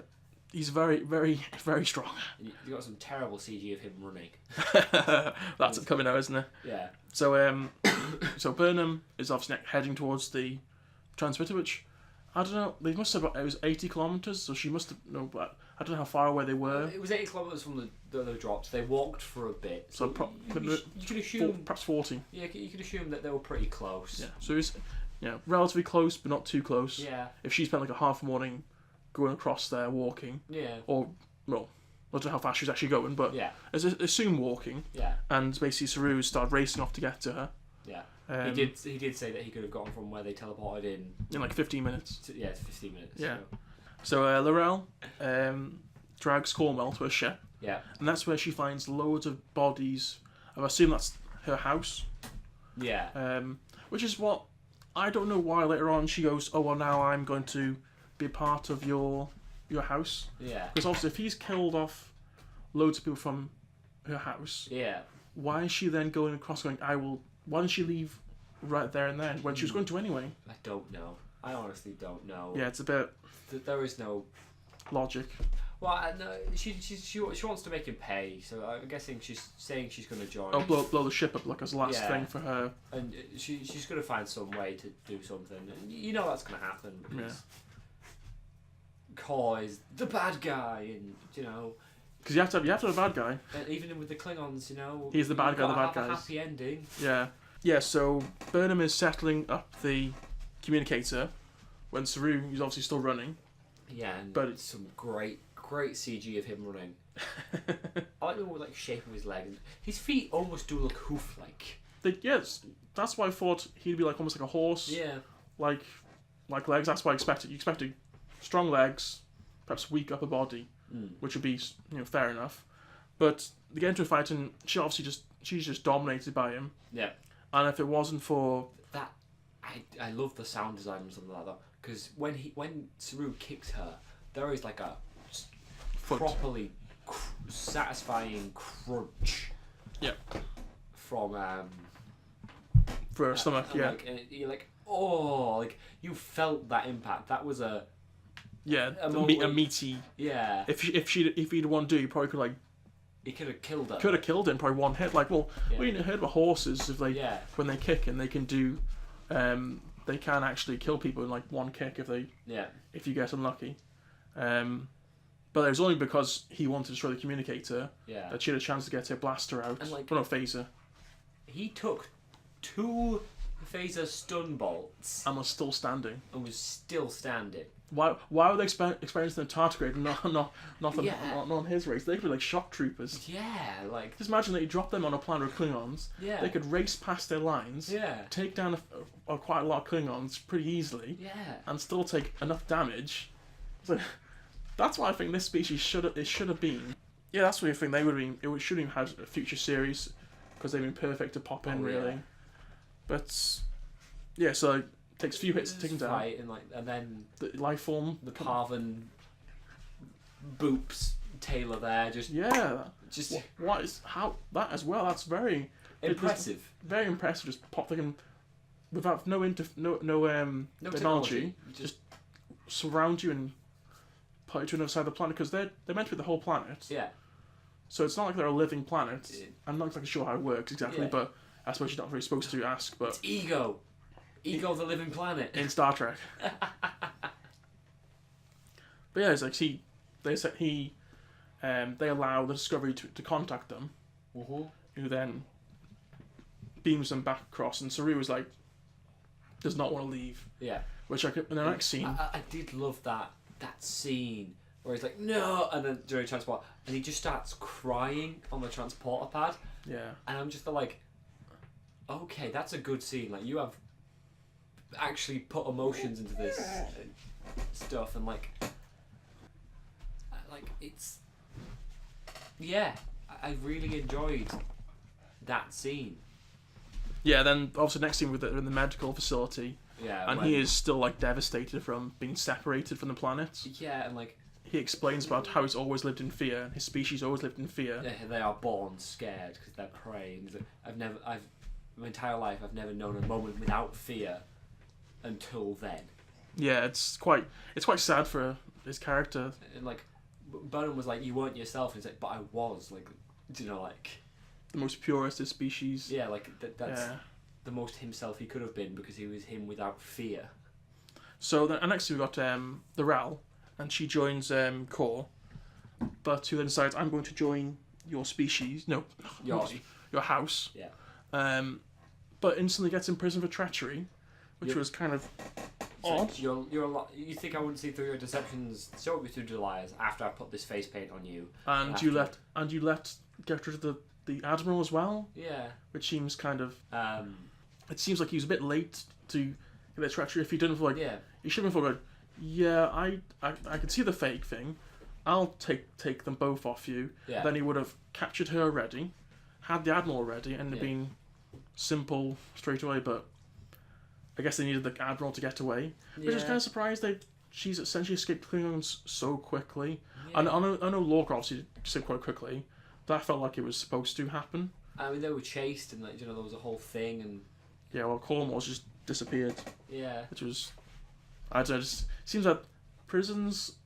Speaker 1: he's very, very, very strong.
Speaker 2: You got some terrible CG of him running.
Speaker 1: That's coming out, isn't it?
Speaker 2: Yeah.
Speaker 1: So so Burnham is obviously heading towards the transmitter, which I don't know. They must have it was 80 kilometers, so she must have but I don't know how far away they were.
Speaker 2: It was 80 kilometers from the drops. They walked for a bit,
Speaker 1: so
Speaker 2: you could assume
Speaker 1: perhaps 40.
Speaker 2: Yeah, you could assume that they were pretty close.
Speaker 1: Yeah. So it's relatively close, but not too close.
Speaker 2: Yeah.
Speaker 1: If she spent like a half morning going across there walking.
Speaker 2: Yeah.
Speaker 1: Or well, I don't know how fast she's actually going, but assume walking.
Speaker 2: Yeah.
Speaker 1: And basically Saru started racing off to get to her.
Speaker 2: Yeah. He did say that he could have gotten from where they teleported in
Speaker 1: like 15 minutes.
Speaker 2: 15 minutes.
Speaker 1: Yeah. So L'Rell drags Cornwell to her ship.
Speaker 2: Yeah.
Speaker 1: And that's where she finds loads of bodies. I assume that's her house.
Speaker 2: Yeah.
Speaker 1: Which is what I don't know why later on she goes, oh well, now I'm going to be a part of your house.
Speaker 2: Yeah.
Speaker 1: Because obviously if he's killed off loads of people from her house.
Speaker 2: Yeah.
Speaker 1: Why is she then going across going, why didn't she leave right there and then when she was going to anyway?
Speaker 2: I don't know. I honestly don't know.
Speaker 1: Yeah, it's a bit.
Speaker 2: There is no
Speaker 1: logic.
Speaker 2: Well, no, she wants to make him pay, so I'm guessing she's saying she's going to join.
Speaker 1: Oh, blow the ship up like as the last thing for her.
Speaker 2: And she's going to find some way to do something, and you know that's going to happen because Kor is the bad guy, and you know.
Speaker 1: Because you have to have a bad guy.
Speaker 2: And even with the Klingons, you know.
Speaker 1: He's the bad guy. The bad
Speaker 2: guy.
Speaker 1: guys.
Speaker 2: A happy ending.
Speaker 1: Yeah. Yeah. So Burnham is settling up the communicator when Saru is obviously still running.
Speaker 2: Yeah, and
Speaker 1: but it's
Speaker 2: some great CG of him running. I like the shape of his leg. His feet almost do look hoof-like.
Speaker 1: Yes, that's why I thought he'd be like almost like a horse.
Speaker 2: Yeah.
Speaker 1: Like legs. That's why I expected. You expected strong legs, perhaps weak upper body, which would be fair enough. But they get into a fight and she's just dominated by him.
Speaker 2: Yeah.
Speaker 1: And if it wasn't for
Speaker 2: that, I love the sound design and something like that. Because when Saru kicks her, there is like a properly satisfying crunch.
Speaker 1: Yeah.
Speaker 2: From
Speaker 1: for her stomach, yeah.
Speaker 2: And you're like, oh, like you felt that impact. That was a
Speaker 1: meaty.
Speaker 2: Yeah.
Speaker 1: If he'd wanted to, he probably could
Speaker 2: He could have killed her.
Speaker 1: Could have killed him probably one hit. Like, we heard about horses if they when they kick and they can do. They can actually kill people in like one kick if you get unlucky. But it was only because he wanted to destroy the communicator that she had a chance to get her blaster out.
Speaker 2: And
Speaker 1: phaser.
Speaker 2: He took 2 phaser stun bolts
Speaker 1: and was still standing. Why were they experiencing the tardigrade and not on his race? They could be like shock troopers.
Speaker 2: Yeah, like
Speaker 1: just imagine that you drop them on a planet of Klingons. Yeah, they could race past their lines.
Speaker 2: Yeah,
Speaker 1: take down quite a lot of Klingons pretty easily.
Speaker 2: Yeah, and
Speaker 1: still take enough damage. So that's why I think this species should have been. Yeah, that's what I think they would have been. It should have had a future series because they've been perfect to pop in really. Yeah. But yeah, so. Takes a few hits to take him down.
Speaker 2: And then
Speaker 1: the life form,
Speaker 2: the Parvan boops Taylor there.
Speaker 1: What is how that as well? That's very
Speaker 2: impressive.
Speaker 1: Very impressive. Just pop them without no technology. Just surround you and put you to another side of the planet because they're meant to be the whole planet.
Speaker 2: Yeah.
Speaker 1: So it's not like they're a living planet. I'm not exactly sure how it works exactly, but I suppose you're not really supposed to ask. But
Speaker 2: it's Ego, the living planet
Speaker 1: in Star Trek. But yeah, it's like they allow the Discovery to contact them, who then beams them back across, and Saru is like, does not want to leave.
Speaker 2: Yeah.
Speaker 1: Which in the next scene,
Speaker 2: I did love that scene where he's like, no, and then during transport, and he just starts crying on the transporter pad.
Speaker 1: Yeah.
Speaker 2: And I'm just like, okay, that's a good scene. Like, you have actually put emotions into this stuff, and like it's, yeah, I really enjoyed that scene.
Speaker 1: Yeah, then obviously next scene they're in the medical facility.
Speaker 2: Yeah.
Speaker 1: And he is still like devastated from being separated from the planet.
Speaker 2: Yeah, and like
Speaker 1: he explains about how he's always lived in fear, and his species always lived in fear.
Speaker 2: They are born scared because they're prey. And my entire life I've never known a moment without fear until then.
Speaker 1: Yeah, it's quite sad for his character.
Speaker 2: And like Bellum was like, you weren't yourself. And he's like, but I was. Like, do you know, like
Speaker 1: the most purest of species.
Speaker 2: Yeah, like that's the most himself he could have been because he was him without fear.
Speaker 1: So then next we got the Ral, and she joins Core, but who then decides, I'm going to join your species. No, your house.
Speaker 2: Yeah.
Speaker 1: But instantly gets in prison for treachery, which was kind of odd.
Speaker 2: So you're a lot. You think I wouldn't see through your deceptions? Show me through the lies after I put this face paint on you.
Speaker 1: And you let get rid of the Admiral as well.
Speaker 2: Yeah. Which
Speaker 1: seems kind of. It seems like he was a bit late to get the treachery. If he didn't feel like, he should have been like, yeah, I could see the fake thing. I'll take them both off you.
Speaker 2: Yeah.
Speaker 1: Then he would have captured her already, had the Admiral already, and it'd been simple straight away. But I guess they needed the Admiral to get away. Which is kind of surprised she's essentially escaped Klingons so quickly. Yeah. I know Lorca obviously escaped quite quickly. That felt like it was supposed to happen.
Speaker 2: I mean, they were chased, and there was a whole thing, and
Speaker 1: yeah, well, Cornwall's just disappeared.
Speaker 2: Yeah,
Speaker 1: which was, I don't know, it just seems like prisons,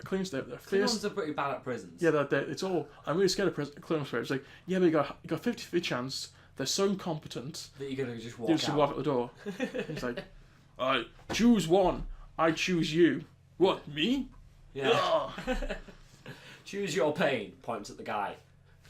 Speaker 1: Klingons, they're fierce.
Speaker 2: Klingons are pretty bad at prisons.
Speaker 1: Yeah, it's all. I'm really scared of Klingons. It's like, yeah, but you got 50-50 chance. They're so incompetent
Speaker 2: that you're gonna just walk out.
Speaker 1: Walk out the door. It's like, I choose one. I choose you. What, me?
Speaker 2: Yeah. Choose your pain. Points at the guy.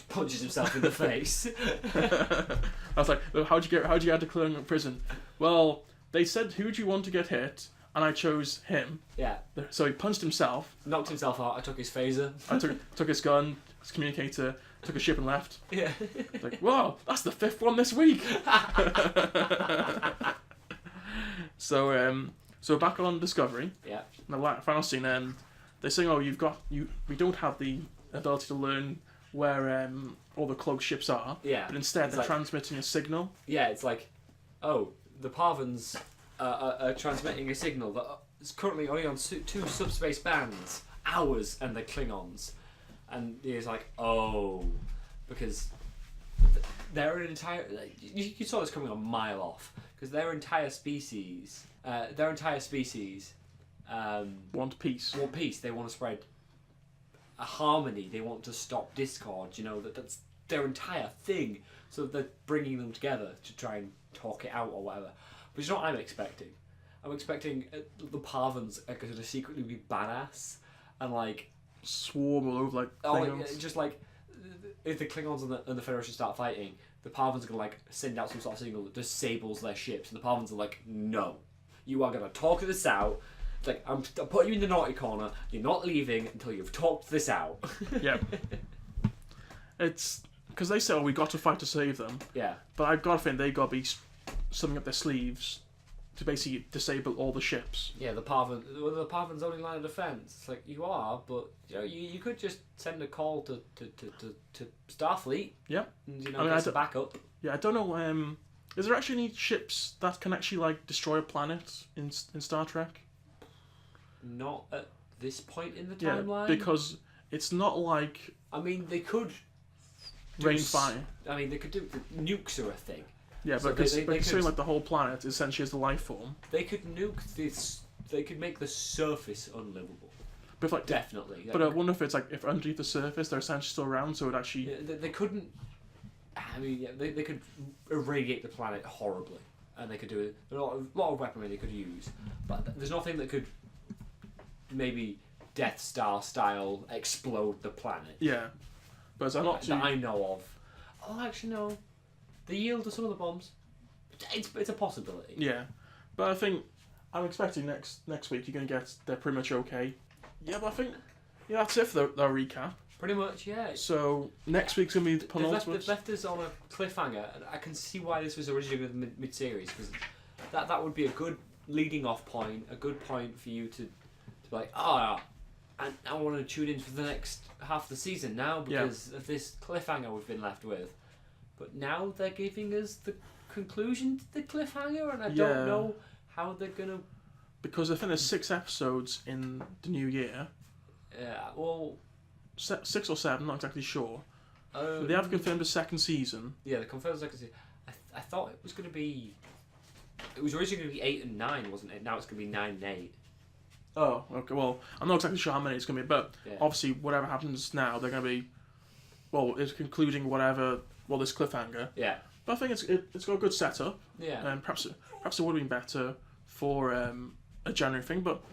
Speaker 2: Punches himself in the face.
Speaker 1: I was like, how'd you get out of Klingon prison? Well, they said, who do you want to get hit? And I chose him.
Speaker 2: Yeah.
Speaker 1: So he punched himself.
Speaker 2: Knocked himself out. I took his phaser.
Speaker 1: I took his gun, his communicator, took a ship and left.
Speaker 2: Yeah.
Speaker 1: Like, whoa, that's the 5th one this week. So back on Discovery.
Speaker 2: Yeah.
Speaker 1: In the final scene, they're saying, oh, we don't have the ability to learn where all the cloaked ships are.
Speaker 2: Yeah.
Speaker 1: But instead they're transmitting a signal.
Speaker 2: Yeah, it's like, oh, the Parvans are transmitting a signal that is currently only on 2 subspace bands, ours and the Klingons. And he's like, oh, because they're an entire... You saw this coming a mile off, because their entire species...
Speaker 1: want peace.
Speaker 2: Want peace. They want to spread a harmony. They want to stop discord. That's their entire thing. So they're bringing them together to try and talk it out or whatever. But you know what I'm expecting? I'm expecting the Parvans are going to secretly be badass and like
Speaker 1: swarm all over like Klingons.
Speaker 2: Just like if the Klingons and the Federation start fighting, the Parvans are going to like send out some sort of signal that disables their ships, and the Parvans are like, no, you are going to talk this out. It's like, I'm putting you in the naughty corner. You're not leaving until you've talked this out.
Speaker 1: Yeah. It's because they say, oh, we got to fight to save them.
Speaker 2: Yeah.
Speaker 1: But I've got to think they got to be something up their sleeves to basically disable all the ships.
Speaker 2: Yeah, the Parvans' only line of defense. It's like, you are, but you could just send a call to Starfleet.
Speaker 1: Yeah.
Speaker 2: And get some backup.
Speaker 1: Yeah, I don't know. Is there actually any ships that can actually like destroy a planet in Star Trek?
Speaker 2: Not at this point in the timeline.
Speaker 1: Yeah, because it's not like.
Speaker 2: I mean, they could
Speaker 1: rain fire.
Speaker 2: I mean, they could do nukes are a thing.
Speaker 1: Yeah, so but considering like the whole planet essentially is the life form.
Speaker 2: They could nuke this. They could make the surface unlivable.
Speaker 1: But if, like,
Speaker 2: definitely.
Speaker 1: But I wonder if it's like if underneath the surface they're essentially still around, so it actually.
Speaker 2: Yeah, they couldn't. I mean, yeah, they could irradiate the planet horribly, and they could do it. A lot of weaponry they could use, but there's nothing that could maybe Death Star style explode the planet.
Speaker 1: Yeah, but I'm not too...
Speaker 2: that I know of. Oh, actually no, they yield to some of the bombs. It's a possibility.
Speaker 1: Yeah, but I think I'm expecting next week you're gonna get they're pretty much okay. Yeah, but I think that's it for the recap.
Speaker 2: Pretty much, yeah.
Speaker 1: So next week's gonna be the penultimate.
Speaker 2: They've left us on a cliffhanger, and I can see why this was originally mid-series, because that would be a good leading off point, a good point for you to be like, and I want to tune in for the next half of the season now because of this cliffhanger we've been left with. But now they're giving us the conclusion to the cliffhanger, and I don't know how they're gonna.
Speaker 1: Because I think there's 6 episodes in the new year.
Speaker 2: Yeah, well.
Speaker 1: 6 or 7, not exactly sure. But they have confirmed a second season.
Speaker 2: Yeah, they confirmed the second season. I thought it was going to be. It was originally going to be 8 and 9, wasn't it? Now it's going to be 9 and 8.
Speaker 1: Oh, okay. Well, I'm not exactly sure how many it's going to be, but obviously, whatever happens now, they're going to be. Well, it's concluding whatever. Well, this cliffhanger.
Speaker 2: Yeah.
Speaker 1: But I think it's got a good setup.
Speaker 2: Yeah.
Speaker 1: And perhaps it would have been better for a January thing, but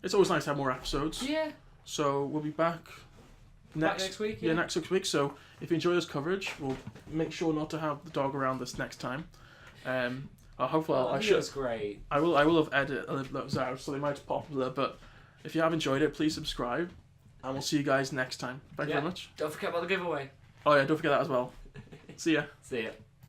Speaker 1: it's always nice to have more episodes.
Speaker 2: Yeah.
Speaker 1: So we'll be back.
Speaker 2: Next week?
Speaker 1: Yeah, next week. So if you enjoy this coverage, we'll make sure not to have the dog around us next time. Hopefully, I should.
Speaker 2: That's great.
Speaker 1: I will have edited those out, so they might pop a little. But if you have enjoyed it, please subscribe, and we'll see you guys next time. Thank you very much.
Speaker 2: Don't forget about the giveaway.
Speaker 1: Oh yeah, don't forget that as well. See ya.
Speaker 2: See ya.